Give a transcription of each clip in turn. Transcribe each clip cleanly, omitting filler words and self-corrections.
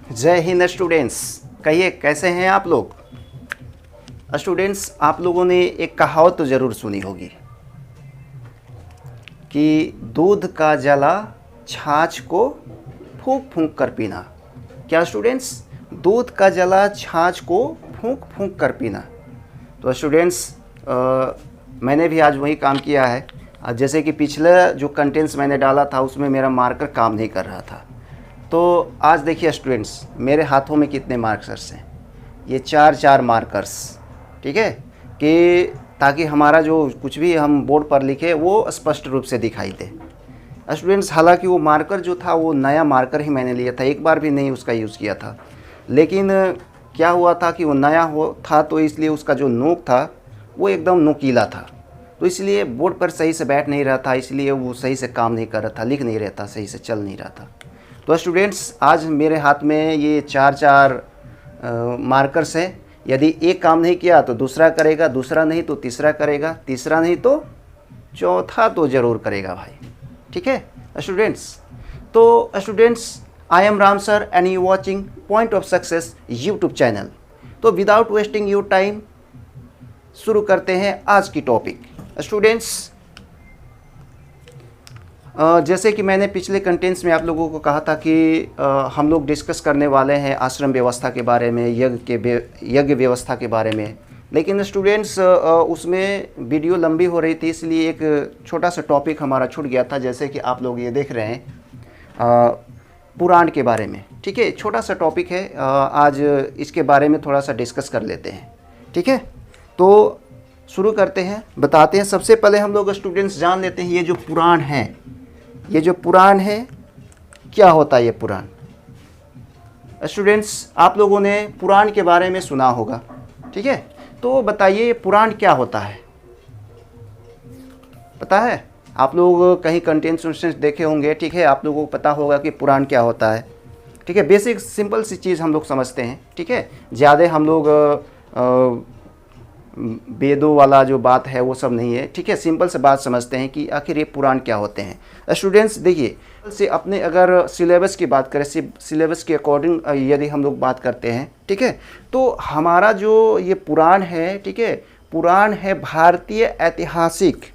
जय हिंद स्टूडेंट्स। कहिए कैसे हैं आप लोग। स्टूडेंट्स, आप लोगों ने एक कहावत तो ज़रूर सुनी होगी कि दूध का जला छाछ को फूंक फूंक कर पीना। क्या स्टूडेंट्स? दूध का जला छाछ को फूंक फूंक कर पीना। तो स्टूडेंट्स, मैंने भी आज वही काम किया है। जैसे कि पिछले जो कंटेंट्स मैंने डाला था उसमें मेरा मार्कर काम नहीं कर रहा था, तो आज देखिए स्टूडेंट्स मेरे हाथों में कितने मार्कर्स हैं। ये चार मार्कर्स, ठीक है, कि ताकि हमारा जो कुछ भी हम बोर्ड पर लिखे वो स्पष्ट रूप से दिखाई दे। स्टूडेंट्स, हालांकि वो मार्कर जो था वो नया मार्कर ही मैंने लिया था, एक बार भी नहीं उसका यूज़ किया था। लेकिन क्या हुआ था कि वो नया था तो इसलिए उसका जो नोक था वो एकदम नुकीला था, तो इसलिए बोर्ड पर सही से बैठ नहीं रहा था, इसलिए वो सही से काम नहीं कर रहा था, लिख नहीं रहा था, सही से चल नहीं रहा था। तो स्टूडेंट्स, आज मेरे हाथ में ये चार मार्कर्स हैं। यदि एक काम नहीं किया तो दूसरा करेगा, दूसरा नहीं तो तीसरा करेगा, तीसरा नहीं तो चौथा तो ज़रूर करेगा भाई। ठीक है स्टूडेंट्स। तो students, I am Ram sir and you watching point of success YouTube channel. तो विदाउट वेस्टिंग योर टाइम शुरू करते हैं आज की टॉपिक। स्टूडेंट्स, जैसे कि मैंने पिछले कंटेंट्स में आप लोगों को कहा था कि हम लोग डिस्कस करने वाले हैं आश्रम व्यवस्था के बारे में, यज्ञ व्यवस्था के बारे में। लेकिन स्टूडेंट्स, उसमें वीडियो लंबी हो रही थी, इसलिए एक छोटा सा टॉपिक हमारा छूट गया था। जैसे कि आप लोग ये देख रहे हैं पुराण के बारे में। ठीक है, छोटा सा टॉपिक है, आज इसके बारे में थोड़ा सा डिस्कस कर लेते हैं। ठीक है, तो शुरू करते हैं, बताते हैं। सबसे पहले हम लोग स्टूडेंट्स जान लेते हैं ये जो पुराण है, ये जो पुराण है क्या होता है। ये पुराण स्टूडेंट्स, आप लोगों ने पुराण के बारे में सुना होगा, ठीक है। तो बताइए पुराण क्या होता है, पता है? आप लोग कहीं कंटेंट्स देखे होंगे, ठीक है, आप लोगों को पता होगा कि पुराण क्या होता है। ठीक है, बेसिक सिंपल सी चीज़ हम लोग समझते हैं। ठीक है, ज़्यादा हम लोग वेदों वाला जो बात है वो सब नहीं है। ठीक है, सिंपल से बात समझते हैं कि आखिर ये पुराण क्या होते हैं। स्टूडेंट्स देखिए, से अपने अगर सिलेबस की बात करें, सिलेबस के अकॉर्डिंग यदि हम लोग बात करते हैं, ठीक है, तो हमारा जो ये पुराण है, ठीक है, पुराण है भारतीय ऐतिहासिक,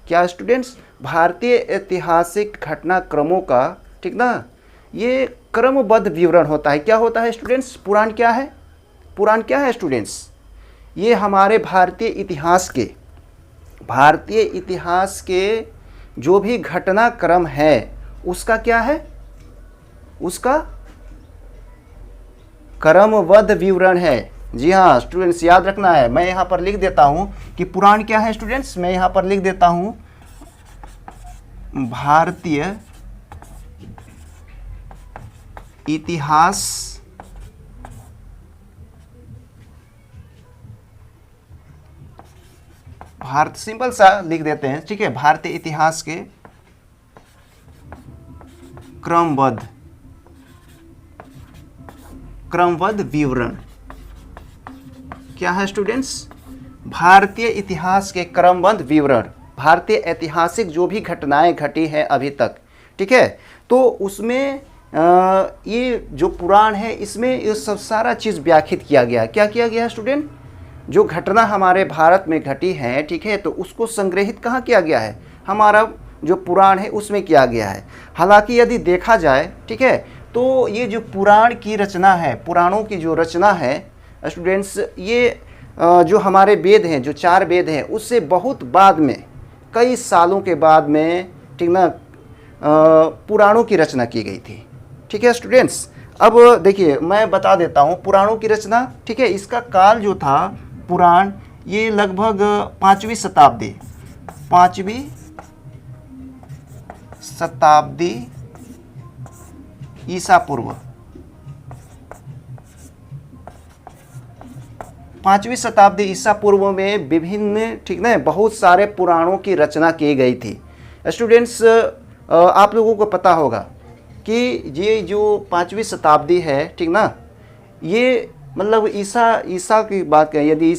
क्या स्टूडेंट्स, भारतीय ऐतिहासिक घटनाक्रमों का, ठीक ना, ये क्रमबद्ध विवरण होता है। क्या होता है स्टूडेंट्स? पुराण क्या है? पुराण क्या है स्टूडेंट्स? ये हमारे भारतीय इतिहास के जो भी घटनाक्रम है उसका क्या है? उसका क्रमबद्ध विवरण है। जी हाँ स्टूडेंट्स, याद रखना है। मैं यहाँ पर लिख देता हूँ कि पुराण क्या है स्टूडेंट्स। मैं यहाँ पर लिख देता हूँ भारतीय इतिहास सिंपल सा लिख देते हैं, ठीक है, भारतीय इतिहास के क्रमबद्ध विवरण। क्या है स्टूडेंट्स? भारतीय इतिहास के क्रमबद्ध विवरण, भारतीय ऐतिहासिक जो भी घटनाएं घटी हैं अभी तक, ठीक है, तो उसमें ये जो पुराण है इसमें ये सब सारा चीज़ व्याख्यात किया गया। क्या किया गया है स्टूडेंट? जो घटना हमारे भारत में घटी है, ठीक है, तो उसको संग्रहित कहाँ किया गया है? हमारा जो पुराण है उसमें किया गया है। हालांकि यदि देखा जाए, ठीक है, तो ये जो पुराण की रचना है, पुराणों की जो रचना है स्टूडेंट्स, ये जो हमारे वेद हैं, जो 4 वेद हैं, उससे बहुत बाद में, कई सालों के बाद में, ठीक ना, पुराणों की रचना की गई थी। ठीक है स्टूडेंट्स, अब देखिए मैं बता देता हूँ पुराणों की रचना, ठीक है। इसका काल जो था पुराण, ये लगभग 5वीं शताब्दी ईसा पूर्व, 5वीं शताब्दी ईसा पूर्व में विभिन्न, ठीक ना, बहुत सारे पुराणों की रचना की गई थी। स्टूडेंट्स, आप लोगों को पता होगा कि ये जो 5वीं शताब्दी है, ठीक ना, ये मतलब ईसा की बात करें, यदि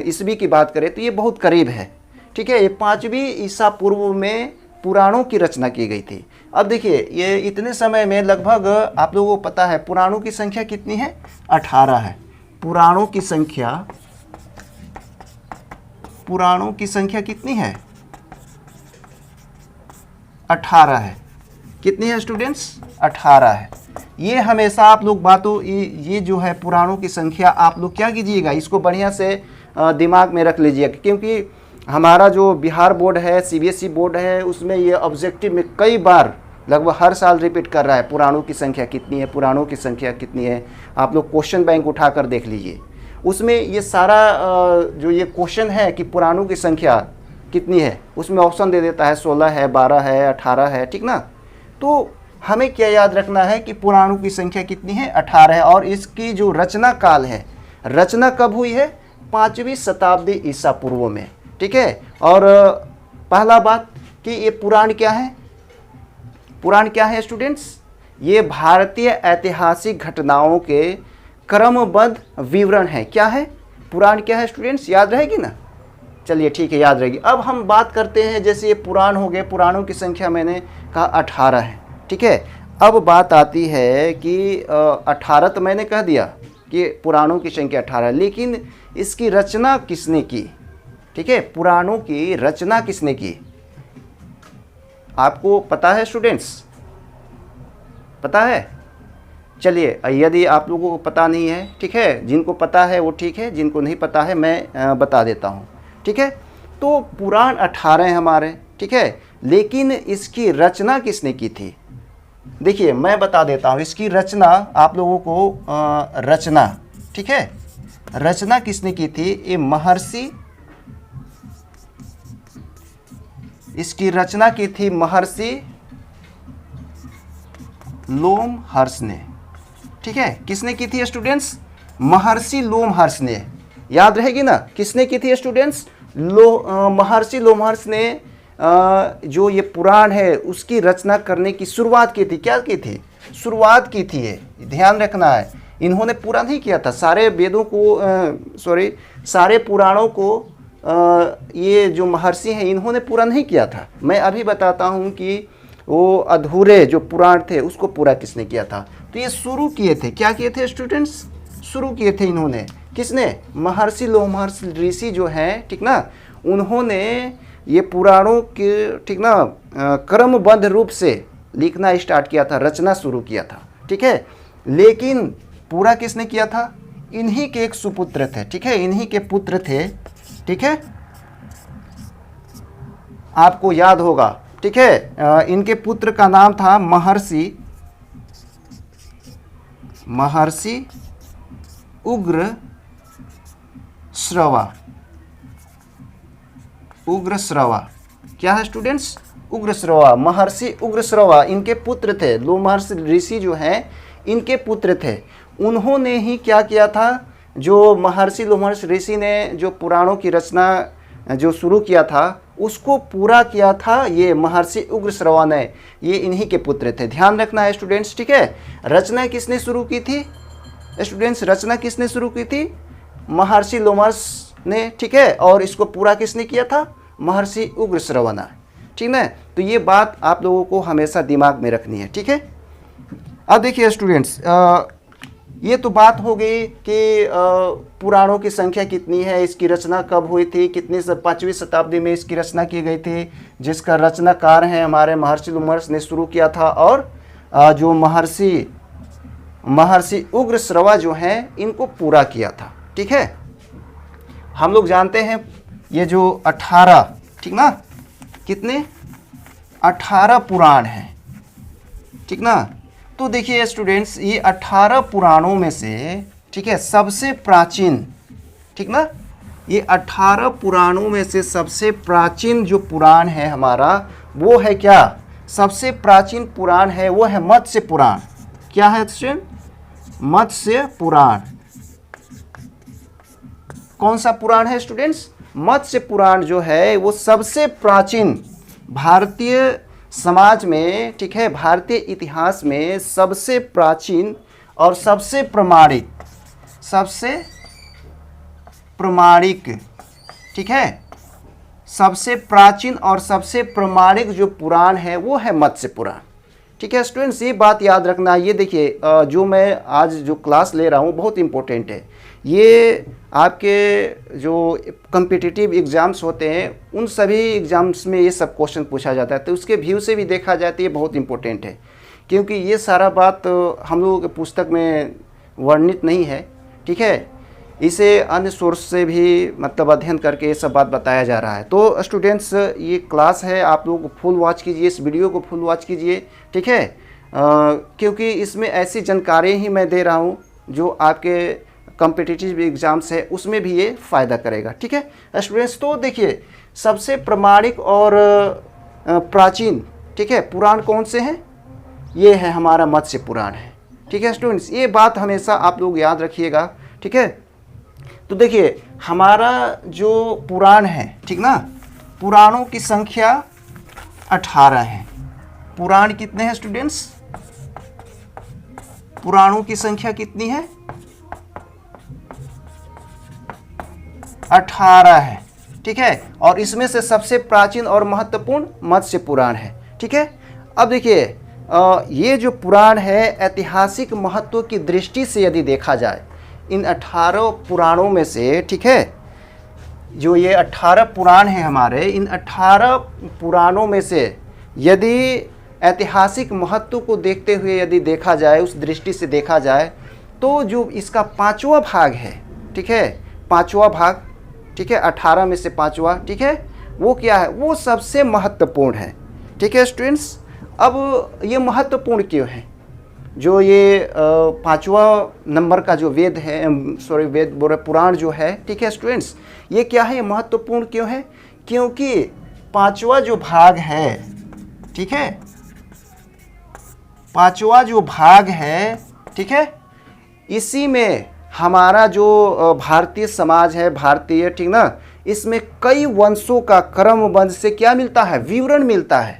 ईसवी की बात करें तो ये बहुत करीब है। ठीक है, ये 5वीं ईसा पूर्व में पुराणों की रचना की गई थी। अब देखिए ये इतने समय में लगभग आप लोगों को पता है पुराणों की संख्या कितनी है, 18 है। पुराणों की संख्या कितनी है, 18 है। कितनी है स्टूडेंट्स, 18 है। ये हमेशा आप लोग बातों ये जो है पुराणों की संख्या आप लोग क्या कीजिएगा, इसको बढ़िया से दिमाग में रख लीजिएगा, क्योंकि हमारा जो बिहार बोर्ड है, सीबीएसई बोर्ड है, उसमें ये ऑब्जेक्टिव में कई बार लगभग हर साल रिपीट कर रहा है पुराणों की संख्या कितनी है, पुराणों की संख्या कितनी है। आप लोग क्वेश्चन बैंक उठा कर देख लीजिए, उसमें ये सारा जो ये क्वेश्चन है कि पुराणों की संख्या कितनी है, उसमें ऑप्शन दे देता है 16 है, 12 है, 18 है, ठीक ना। तो हमें क्या याद रखना है कि पुराणों की संख्या कितनी है, 18 है। और इसकी जो रचना काल है, रचना कब हुई है, 5वीं शताब्दी ईसा पूर्व में, ठीक है। और पहला बात कि ये पुराण क्या है, पुराण क्या है स्टूडेंट्स, ये भारतीय ऐतिहासिक घटनाओं के क्रमबद्ध विवरण है। क्या है पुराण, क्या है स्टूडेंट्स, याद रहेगी ना, चलिए ठीक है याद रहेगी। अब हम बात करते हैं, जैसे ये पुराण हो गए, पुराणों की संख्या मैंने कहा 18 है, ठीक है। अब बात आती है कि 18 तो मैंने कह दिया कि पुराणों की संख्या 18, लेकिन इसकी रचना किसने की, ठीक है, पुराणों की रचना किसने की, आपको पता है स्टूडेंट्स, पता है। चलिए यदि आप लोगों को पता नहीं है, ठीक है, जिनको पता है वो ठीक है, जिनको नहीं पता है मैं बता देता हूँ, ठीक है। तो पुराण 18 हैं हमारे, ठीक है, लेकिन इसकी रचना किसने की थी, देखिए मैं बता देता हूँ इसकी रचना आप लोगों को, रचना, ठीक है, रचना किसने की थी, ये महर्षि, इसकी रचना की थी महर्षि लोमहर्ष ने, ठीक है। किसने की थी स्टूडेंट्स, महर्षि लोमहर्ष ने, याद रहेगी ना, किसने की थी स्टूडेंट्स, महर्षि लोमहर्ष ने जो ये पुराण है उसकी रचना करने की शुरुआत की थी। क्या की थी, शुरुआत की थी, ये ध्यान रखना है। इन्होंने पूरा नहीं किया था सारे वेदों को, सारे पुराणों को, ये जो महर्षि हैं इन्होंने पूरा नहीं किया था। मैं अभी बताता हूँ कि वो अधूरे जो पुराण थे उसको पूरा किसने किया था। तो ये शुरू किए थे, क्या किए थे स्टूडेंट्स, शुरू किए थे इन्होंने, किसने, महर्षि लोमहर्ष ऋषि जो हैं, ठीक ना, उन्होंने ये पुराणों के, ठीक ना, क्रमबद्ध रूप से लिखना स्टार्ट किया था, रचना शुरू किया था, ठीक है। लेकिन पूरा किसने किया था, इन्हीं के एक सुपुत्र थे, ठीक है, इन्हीं के पुत्र थे, ठीक है, आपको याद होगा, ठीक है। इनके पुत्र का नाम था महर्षि उग्र श्रवा। क्या है स्टूडेंट्स, उग्र श्रवा, महर्षि उग्र श्रवा इनके पुत्र थे। लोमहर्ष ऋषि जो हैं इनके पुत्र थे। उन्होंने ही क्या किया था, जो महर्षि लोमहर्ष ऋषि ने जो पुराणों की रचना जो शुरू किया था उसको पूरा किया था ये महर्षि उग्र श्रवा ने, ये इन्हीं के पुत्र थे। ध्यान रखना है स्टूडेंट्स, ठीक है। रचना किसने शुरू की थी स्टूडेंट्स, रचना किसने शुरू की थी, महर्षि लोमहर्ष ने, ठीक है। और इसको पूरा किसने किया था, महर्षि उग्र श्रवा ने, ठीक है। तो ये बात आप लोगों को हमेशा दिमाग में रखनी है, ठीक है। अब देखिए स्टूडेंट्स, ये तो बात हो गई कि पुराणों की संख्या कितनी है, इसकी रचना कब हुई थी, कितनी 5वीं शताब्दी में इसकी रचना की गई थी, जिसका रचनाकार है हमारे महर्षि लोमहर्ष ने शुरू किया था। और जो महर्षि उग्र श्रवा जो हैं इनको पूरा किया था, ठीक है। हम लोग जानते हैं ये जो 18, ठीक ना, कितने 18 पुराण हैं, ठीक ना। तो देखिए स्टूडेंट्स, ये 18 पुराणों में से, ठीक है, सबसे प्राचीन, ठीक ना, ये 18 पुराणों में से सबसे प्राचीन जो पुराण है हमारा वो है क्या, सबसे प्राचीन पुराण है वो है मत्स्य पुराण। क्या है स्टूडेंट, मत्स्य पुराण। कौन सा पुराण है स्टूडेंट्स, मत्स्य पुराण जो है वो सबसे प्राचीन भारतीय समाज में, ठीक है, भारतीय इतिहास में सबसे प्राचीन और सबसे प्रमाणिक, ठीक है, सबसे प्राचीन और सबसे प्रामाणिक जो पुराण है वो है मत्स्य पुराण। ठीक है स्टूडेंट्स, ये बात याद रखना। ये देखिए जो मैं आज जो क्लास ले रहा हूँ बहुत इंपॉर्टेंट है। ये आपके जो कम्पिटिटिव एग्ज़ाम्स होते हैं उन सभी एग्ज़ाम्स में ये सब क्वेश्चन पूछा जाता है, तो उसके व्यू से भी देखा जाए तो ये बहुत इंपॉर्टेंट है, क्योंकि ये सारा बात हम लोगों के पुस्तक में वर्णित नहीं है। ठीक है, इसे अन्य सोर्स से भी मतलब अध्ययन करके ये सब बात बताया जा रहा है। तो स्टूडेंट्स ये क्लास है, आप लोग फुल वॉच कीजिए, इस वीडियो को फुल वॉच कीजिए। ठीक है, क्योंकि इसमें ऐसी जानकारी ही मैं दे रहा हूँ जो आपके कॉम्पिटिटिव एग्ज़ाम्स है उसमें भी ये फ़ायदा करेगा। ठीक है स्टूडेंट्स, तो देखिए सबसे प्रामाणिक और प्राचीन, ठीक है, पुराण कौन से हैं? ये है हमारा मत्स्य पुराण है। ठीक है स्टूडेंट्स, ये बात हमेशा आप लोग याद रखिएगा। ठीक है, तो देखिए हमारा जो पुराण है, ठीक ना, पुराणों की संख्या 18 है। पुराण कितने हैं स्टूडेंट्स? पुराणों की संख्या कितनी है? 18 है। ठीक है, और इसमें से सबसे प्राचीन और महत्वपूर्ण मत्स्य पुराण है। ठीक है, अब देखिए ये जो पुराण है ऐतिहासिक महत्व की दृष्टि से यदि देखा जाए, इन 18 पुराणों में से, ठीक है, जो ये 18 पुराण हैं हमारे, इन 18 पुराणों में से यदि ऐतिहासिक महत्व को देखते हुए यदि देखा जाए, उस दृष्टि से देखा जाए, तो जो इसका 5वां भाग है, ठीक है, 5वां भाग, ठीक है, 18 में से 5वां, ठीक है, वो क्या है? वो सबसे महत्वपूर्ण है। ठीक है स्टूडेंट्स, अब ये महत्वपूर्ण क्यों है? जो ये 5वां नंबर का जो वेद है, वेद बोल रहे पुराण जो है, ठीक है स्टूडेंट्स, ये क्या है? ये महत्वपूर्ण क्यों है? क्योंकि 5वां जो भाग है, ठीक है, 5वां जो भाग है, ठीक है, इसी में हमारा जो भारतीय समाज है, भारतीय, ठीक ना, इसमें कई वंशों का क्रमबद्ध से क्या मिलता है? विवरण मिलता है।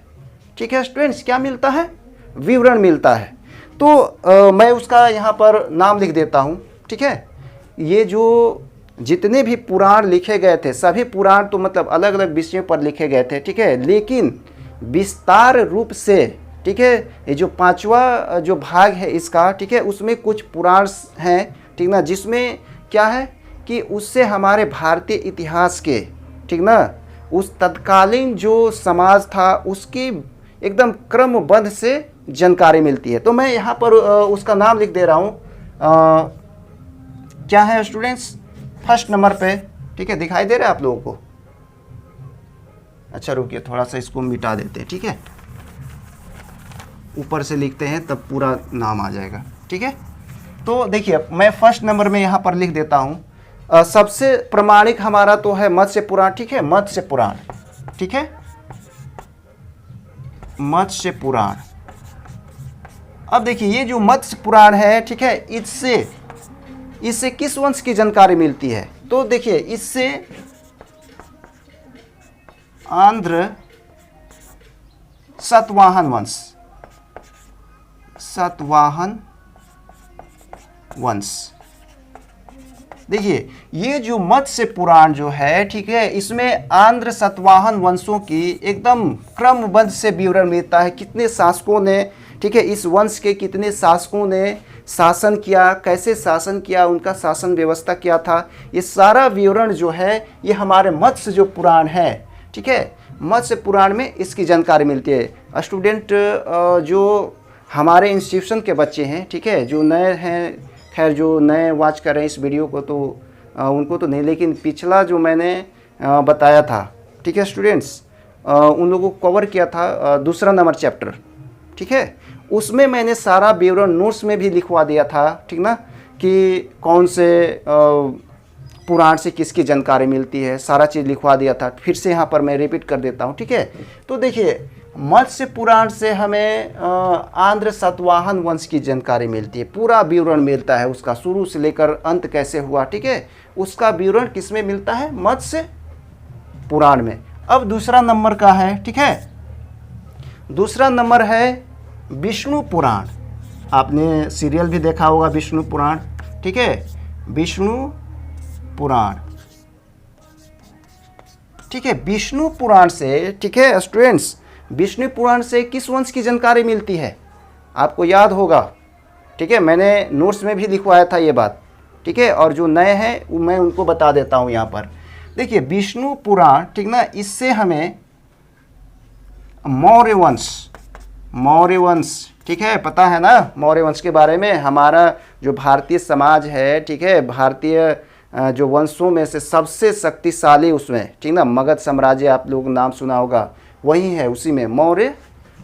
ठीक है स्टूडेंट्स, क्या मिलता है? विवरण मिलता है। तो मैं उसका यहाँ पर नाम लिख देता हूँ। ठीक है, ये जो जितने भी पुराण लिखे गए थे, सभी पुराण तो मतलब अलग अलग विषयों पर लिखे गए थे। ठीक है, लेकिन विस्तार रूप से, ठीक है, ये जो 5वां जो भाग है इसका, ठीक है, उसमें कुछ पुराण हैं, ठीक ना, जिसमें क्या है कि उससे हमारे भारतीय इतिहास के, ठीक ना, उस तत्कालीन जो समाज था उसकी एकदम क्रमबद्ध से जानकारी मिलती है। तो मैं यहाँ पर उसका नाम लिख दे रहा हूँ। क्या है स्टूडेंट्स? फर्स्ट नंबर पे, ठीक है, दिखाई दे रहा है आप लोगों को? अच्छा रुकिए, थोड़ा सा इसको मिटा देते हैं। ठीक है, ऊपर से लिखते हैं तब पूरा नाम आ जाएगा। ठीक है, तो देखिए मैं फर्स्ट नंबर में यहाँ पर लिख देता हूँ। सबसे प्रामाणिक हमारा तो है मत्स्य पुराण। ठीक है, मत्स्य पुराण, ठीक है, मत्स्य पुराण। अब देखिए ये जो मत्स्य पुराण है, ठीक है, इससे किस वंश की जानकारी मिलती है? तो देखिए इससे आंध्र सातवाहन वंश, सातवाहन वंश। देखिए ये जो मत्स्य पुराण जो है, ठीक है, इसमें आंध्र सातवाहन वंशों की एकदम क्रमबद्ध से विवरण मिलता है। कितने शासकों ने, ठीक है, इस वंश के कितने शासकों ने शासन किया, कैसे शासन किया, उनका शासन व्यवस्था क्या था, ये सारा विवरण जो है ये हमारे मत्स्य जो पुराण है, ठीक है, मत्स्य पुराण में इसकी जानकारी मिलती है। स्टूडेंट जो हमारे इंस्टीट्यूशन के बच्चे हैं, ठीक है, जो नए हैं, खैर जो नए वॉच कर रहे हैं इस वीडियो को तो उनको तो नहीं, लेकिन पिछला जो मैंने बताया था, ठीक है स्टूडेंट्स, उन लोगों को कवर किया था दूसरा नंबर चैप्टर, ठीक है, उसमें मैंने सारा विवरण नोट्स में भी लिखवा दिया था, ठीक ना, कि कौन से पुराण से किसकी जानकारी मिलती है, सारा चीज़ लिखवा दिया था। फिर से यहाँ पर मैं रिपीट कर देता हूँ। ठीक है, तो देखिए मत्स्य पुराण से हमें आंध्र सातवाहन वंश की जानकारी मिलती है, पूरा विवरण मिलता है उसका, शुरू से लेकर अंत कैसे हुआ, ठीक है, उसका विवरण किस में मिलता है? मत्स्य पुराण में। अब दूसरा नंबर का है, ठीक है, दूसरा नंबर है विष्णु पुराण। आपने सीरियल भी देखा होगा विष्णु पुराण, ठीक है, विष्णु पुराण। ठीक है, विष्णु पुराण से, ठीक है स्टूडेंट्स, विष्णु पुराण से किस वंश की जानकारी मिलती है? आपको याद होगा, ठीक है, मैंने नोट्स में भी लिखवाया था ये बात, ठीक है, और जो नए हैं मैं उनको बता देता हूँ यहाँ पर। देखिए विष्णु पुराण, ठीक ना, इससे हमें मौर्य वंश, ठीक है, पता है ना मौर्य वंश के बारे में। हमारा जो भारतीय समाज है, ठीक है, भारतीय जो वंशों में से सबसे शक्तिशाली उसमें, ठीक ना, मगध साम्राज्य आप लोग नाम सुना होगा, वही है, उसी में मौर्य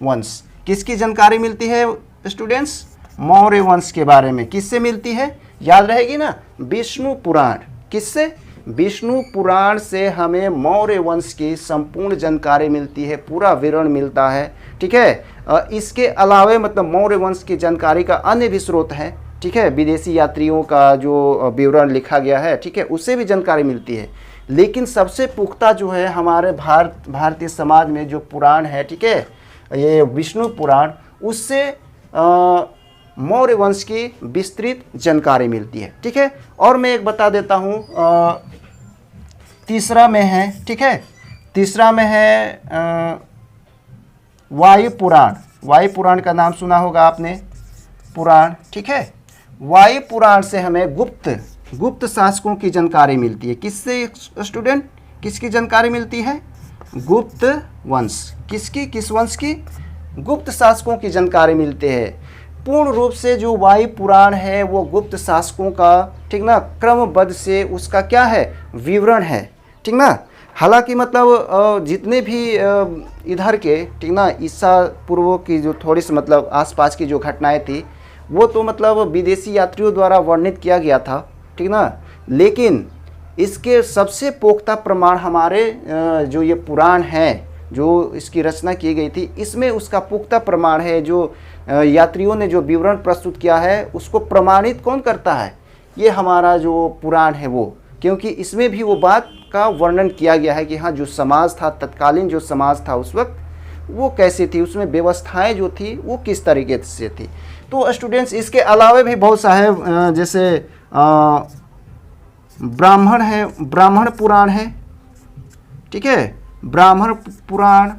वंश। किसकी जानकारी मिलती है स्टूडेंट्स? मौर्य वंश के बारे में। किससे मिलती है? याद रहेगी ना, विष्णु पुराण। किससे? विष्णु पुराण से हमें मौर्य वंश की संपूर्ण जानकारी मिलती है, पूरा विवरण मिलता है, ठीक है। इसके अलावे मतलब मौर्य वंश की जानकारी का अन्य भी स्रोत है, ठीक है, विदेशी यात्रियों का जो विवरण लिखा गया है, ठीक है, उससे भी जानकारी मिलती है। लेकिन सबसे पुख्ता जो है हमारे भारतीय समाज में जो पुराण है, ठीक है, ये विष्णु पुराण, उससे मौर्य वंश की विस्तृत जानकारी मिलती है, ठीक है। और मैं एक बता देता हूँ, तीसरा में है, ठीक है, तीसरा में है वायु पुराण। वायु पुराण का नाम सुना होगा आपने, पुराण, ठीक है। वायु पुराण से हमें गुप्त शासकों की जानकारी मिलती है। किससे स्टूडेंट? किसकी जानकारी मिलती है? गुप्त वंश। किस वंश की? गुप्त शासकों की जानकारी मिलती है। पूर्ण रूप से जो वायु पुराण है वो गुप्त शासकों का, ठीक ना, क्रमबद्ध से उसका क्या है, विवरण है, ठीक ना। हालांकि मतलब जितने भी इधर के, ठीक ना, ईसा पूर्व की जो थोड़ी सी मतलब आसपास की जो घटनाएं थी वो तो मतलब विदेशी यात्रियों द्वारा वर्णित किया गया था, ठीक ना। लेकिन इसके सबसे पुख्ता प्रमाण हमारे जो ये पुराण है, जो इसकी रचना की गई थी, इसमें उसका पुख्ता प्रमाण है। जो यात्रियों ने जो विवरण प्रस्तुत किया है उसको प्रमाणित कौन करता है? ये हमारा जो पुराण है वो, क्योंकि इसमें भी वो बात का वर्णन किया गया है कि हाँ, जो समाज था, तत्कालीन जो समाज था उस वक्त वो कैसी थी, उसमें व्यवस्थाएं जो थी वो किस तरीके से थी। तो स्टूडेंट्स इसके अलावा भी बहुत सारे जैसे ब्राह्मण है, ब्राह्मण पुराण है, ठीक है, ब्राह्मण पुराण,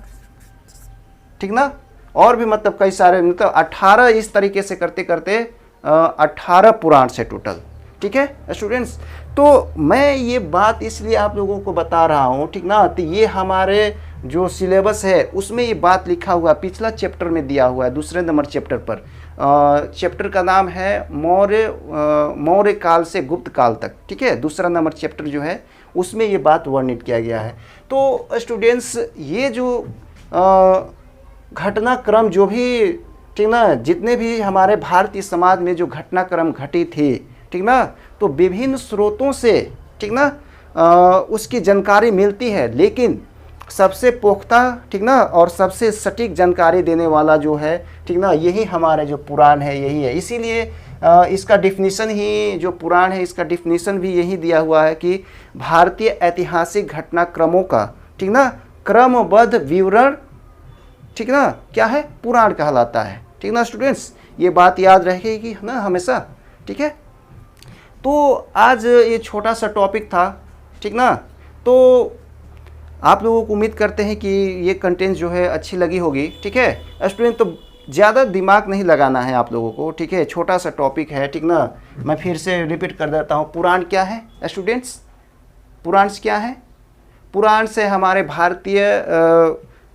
ठीक ना। और भी मतलब कई सारे, मतलब 18 इस तरीके से करते करते 18 पुराण से टोटल, ठीक है स्टूडेंट्स। तो मैं ये बात इसलिए आप लोगों को बता रहा हूँ, ठीक ना, तो ये हमारे जो सिलेबस है उसमें ये बात लिखा हुआ, पिछला चैप्टर में दिया हुआ है, दूसरे नंबर चैप्टर पर। चैप्टर का नाम है मौर्य काल से गुप्त काल तक, ठीक है, दूसरा नंबर चैप्टर जो है उसमें ये बात वर्णित किया गया है। तो स्टूडेंट्स ये जो घटनाक्रम जो भी, ठीक ना, जितने भी हमारे भारतीय समाज में जो घटनाक्रम घटी थी, ठीक ना, तो विभिन्न स्रोतों से, ठीक ना, उसकी जानकारी मिलती है। लेकिन सबसे पुख्ता, ठीक ना, और सबसे सटीक जानकारी देने वाला जो है, ठीक ना, यही हमारे जो पुराण है, यही है। इसीलिए इसका डिफिनीशन ही, जो पुराण है इसका डिफिनीशन भी यही दिया हुआ है कि भारतीय ऐतिहासिक घटनाक्रमों का, ठीक ना, क्रमबद्ध विवरण, ठीक ना, क्या है, पुराण कहलाता है, ठीक ना स्टूडेंट्स। ये बात याद रहेगी ना हमेशा, ठीक है। तो आज ये छोटा सा टॉपिक था, ठीक ना। तो आप लोगों को उम्मीद करते हैं कि ये कंटेंट जो है अच्छी लगी होगी, ठीक है स्टूडेंट। तो ज़्यादा दिमाग नहीं लगाना है आप लोगों को, ठीक है, छोटा सा टॉपिक है, ठीक ना। मैं फिर से रिपीट कर देता हूँ, पुराण क्या है स्टूडेंट्स? पुराण क्या है? पुराण से हमारे भारतीय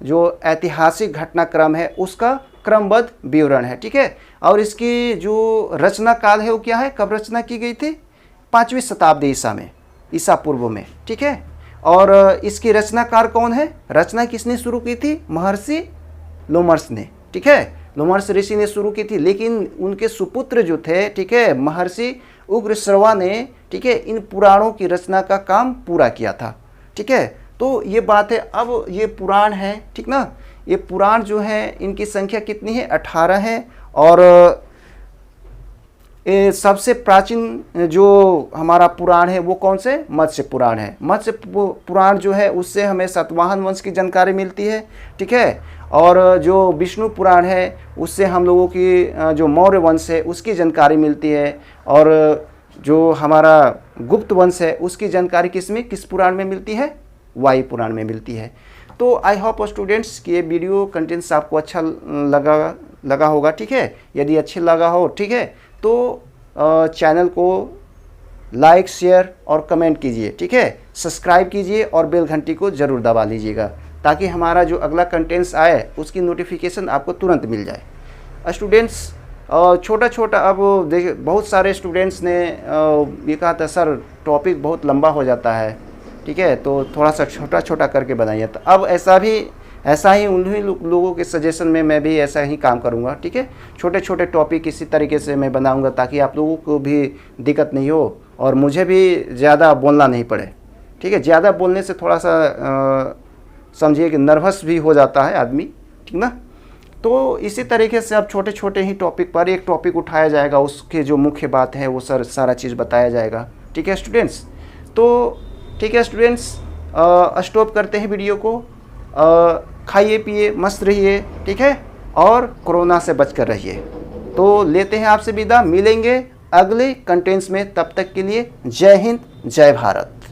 जो ऐतिहासिक घटनाक्रम है उसका क्रमबद्ध विवरण है, ठीक है। और इसकी जो रचना काल है वो क्या है, कब रचना की गई थी? 5वीं शताब्दी ईसा में, ईसा पूर्व में, ठीक है। और इसकी रचनाकार कौन है? रचना किसने शुरू की थी? महर्षि लोमर्स ने, ठीक है, लोमर्स ऋषि ने शुरू की थी। लेकिन उनके सुपुत्र जो थे, ठीक है, महर्षि उग्रश्रवा ने, ठीक है, इन पुराणों की रचना का काम पूरा किया था, ठीक है। तो ये बात है। अब ये पुराण है, ठीक ना, ये पुराण जो है इनकी संख्या कितनी है? 18 है। और ये सबसे प्राचीन जो हमारा पुराण है वो कौन से? मत्स्य पुराण है। मत्स्य पुराण जो है उससे हमें सातवाहन वंश की जानकारी मिलती है, ठीक है। और जो विष्णु पुराण है उससे हम लोगों की जो मौर्य वंश है उसकी जानकारी मिलती है। और जो हमारा गुप्त वंश है उसकी जानकारी किस पुराण में मिलती है? वायु पुराण में मिलती है। तो आई होप स्टूडेंट्स कि ये वीडियो कंटेंट्स आपको अच्छा लगा होगा, ठीक है। यदि अच्छे लगा हो, ठीक है, तो चैनल को लाइक, शेयर और कमेंट कीजिए, ठीक है। सब्सक्राइब कीजिए और बेल घंटी को ज़रूर दबा लीजिएगा, ताकि हमारा जो अगला कंटेंट्स आए उसकी नोटिफिकेशन आपको तुरंत मिल जाए। स्टूडेंट्स छोटा छोटा, अब देखिए बहुत सारे स्टूडेंट्स ने ये कहा था सर टॉपिक बहुत लंबा हो जाता है, ठीक है, तो थोड़ा सा छोटा छोटा करके बनाइए। तो अब ऐसा ही उन्हीं लोगों के सजेशन में मैं भी ऐसा ही काम करूँगा, ठीक है। छोटे छोटे टॉपिक इसी तरीके से मैं बनाऊँगा ताकि आप लोगों को भी दिक्कत नहीं हो और मुझे भी ज़्यादा बोलना नहीं पड़े, ठीक है। ज़्यादा बोलने से थोड़ा सा समझिए कि नर्वस भी हो जाता है आदमी, ठीक ना। तो इसी तरीके से अब छोटे छोटे ही टॉपिक पर एक टॉपिक उठाया जाएगा, उसके जो मुख्य बात है वो सारा चीज़ बताया जाएगा, ठीक है स्टूडेंट्स। तो ठीक है स्टूडेंट्स, स्टॉप करते हैं वीडियो को। खाइए पिए मस्त रहिए, ठीक है, और कोरोना से बचकर रहिए। तो लेते हैं आपसे विदा, मिलेंगे अगले कंटेंट्स में, तब तक के लिए जय हिंद जय भारत।